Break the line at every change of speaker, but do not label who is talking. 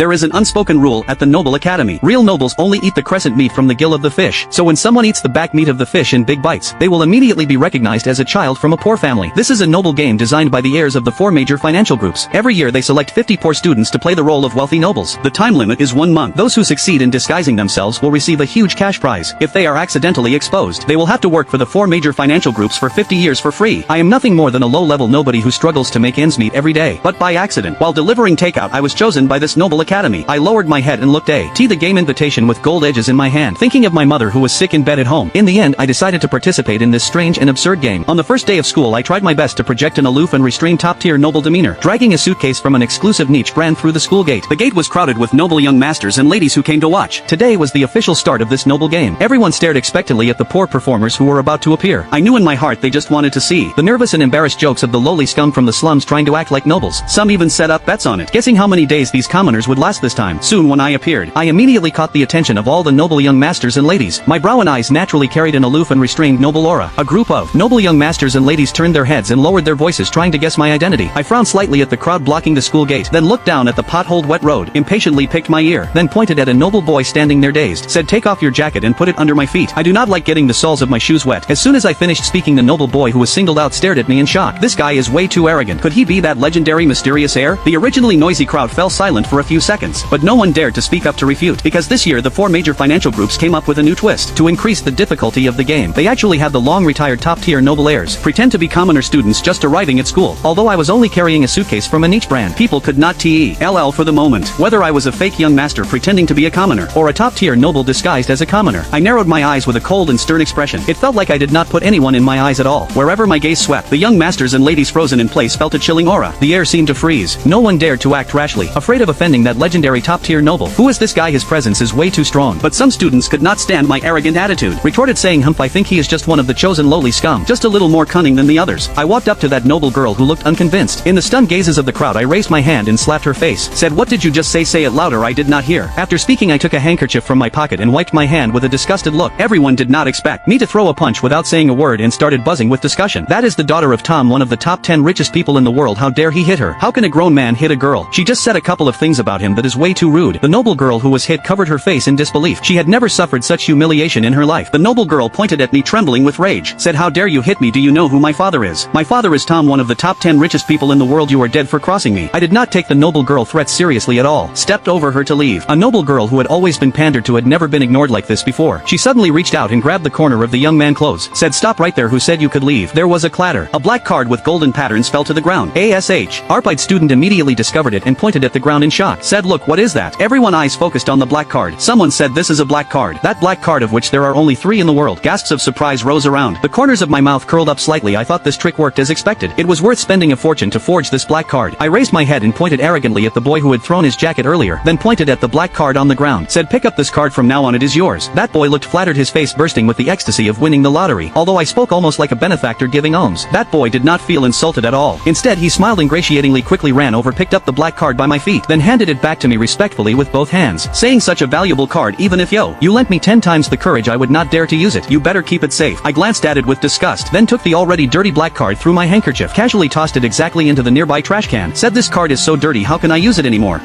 There is an unspoken rule at the Noble Academy. Real nobles only eat the crescent meat from the gill of the fish, so when someone eats the back meat of the fish in big bites, they will immediately be recognized as a child from a poor family. This is a noble game designed by the heirs of the 4 major financial groups. Every year they select 50 poor students to play the role of wealthy nobles. The time limit is 1 month. Those who succeed in disguising themselves will receive a huge cash prize. If they are accidentally exposed, they will have to work for the 4 major financial groups for 50 years for free. I am nothing more than a low-level nobody who struggles to make ends meet every day. But by accident, while delivering takeout, I was chosen by this Noble Academy. I lowered my head and looked at the game invitation with gold edges in my hand, thinking of my mother who was sick in bed at home. In the end, I decided to participate in this strange and absurd game. On the first day of school, I tried my best to project an aloof and restrained top-tier noble demeanor, dragging a suitcase from an exclusive niche brand through the school gate. The gate was crowded with noble young masters and ladies who came to watch. Today was the official start of this noble game. Everyone stared expectantly at the poor performers who were about to appear. I knew in my heart they just wanted to see the nervous and embarrassed jokes of the lowly scum from the slums trying to act like nobles. Some even set up bets on it, guessing how many days these commoners would last this time. Soon when I appeared, I immediately caught the attention of all the noble young masters and ladies. My brow and eyes naturally carried an aloof and restrained noble aura. A group of noble young masters and ladies turned their heads and lowered their voices trying to guess my identity. I frowned slightly at the crowd blocking the school gate, then looked down at the potholed wet road, impatiently picked my ear, then pointed at a noble boy standing there dazed, said take off your jacket and put it under my feet. I do not like getting the soles of my shoes wet. As soon as I finished speaking, the noble boy who was singled out stared at me in shock. This guy is way too arrogant. Could he be that legendary mysterious heir? The originally noisy crowd fell silent for a few seconds, but no one dared to speak up to refute, because this year the 4 major financial groups came up with a new twist. To increase the difficulty of the game, they actually had the long-retired top-tier noble heirs pretend to be commoner students just arriving at school. Although I was only carrying a suitcase from a niche brand, people could not tell for the moment whether I was a fake young master pretending to be a commoner, or a top-tier noble disguised as a commoner. I narrowed my eyes with a cold and stern expression. It felt like I did not put anyone in my eyes at all. Wherever my gaze swept, the young masters and ladies frozen in place felt a chilling aura. The air seemed to freeze. No one dared to act rashly, afraid of offending that legendary top-tier noble. Who is this guy? His presence is way too strong. But some students could not stand my arrogant attitude, retorted saying, humph, I think he is just one of the chosen lowly scum, just a little more cunning than the others. I walked up to that noble girl who looked unconvinced. In the stunned gazes of the crowd, I raised my hand and slapped her face, said, what did you just say? Say it louder. I did not hear. After speaking, I took a handkerchief from my pocket and wiped my hand with a disgusted look. Everyone did not expect me to throw a punch without saying a word and started buzzing with discussion. That is the daughter of Tom, one of the top 10 richest people in the world. How dare he hit her? How can a grown man hit a girl? She just said a couple of things about him that is way too rude. The noble girl who was hit covered her face in disbelief. She had never suffered such humiliation in her life. The noble girl pointed at me trembling with rage, said, how dare you hit me? Do you know who my father is? My father is Tom, one of the top 10 richest people in the world. You are dead for crossing me. I did not take the noble girl threat seriously at all, stepped over her to leave. A noble girl who had always been pandered to had never been ignored like this before. She suddenly reached out and grabbed the corner of the young man's clothes, said, stop right there. Who said you could leave? There was a clatter. A black card with golden patterns fell to the ground. ASH. Arpite student immediately discovered it and pointed at the ground in shock, said, look, what is that? Everyone eyes focused on the black card. Someone said, this is a black card. That black card of which there are only 3 in the world. Gasps of surprise rose around. The corners of my mouth curled up slightly. I thought this trick worked as expected. It was worth spending a fortune to forge this black card. I raised my head and pointed arrogantly at the boy who had thrown his jacket earlier, then pointed at the black card on the ground, said, pick up this card from now on, it is yours. That boy looked flattered, his face bursting with the ecstasy of winning the lottery. Although I spoke almost like a benefactor giving alms, that boy did not feel insulted at all. Instead, he smiled ingratiatingly, quickly ran over, picked up the black card by my feet, then handed it back to me respectfully with both hands, saying, such a valuable card, even if you lent me 10 times the courage, I would not dare to use it. You better keep it safe. I glanced at it with disgust, then took the already dirty black card through my handkerchief, casually tossed it exactly into the nearby trash can, said, this card is so dirty, how can I use it anymore?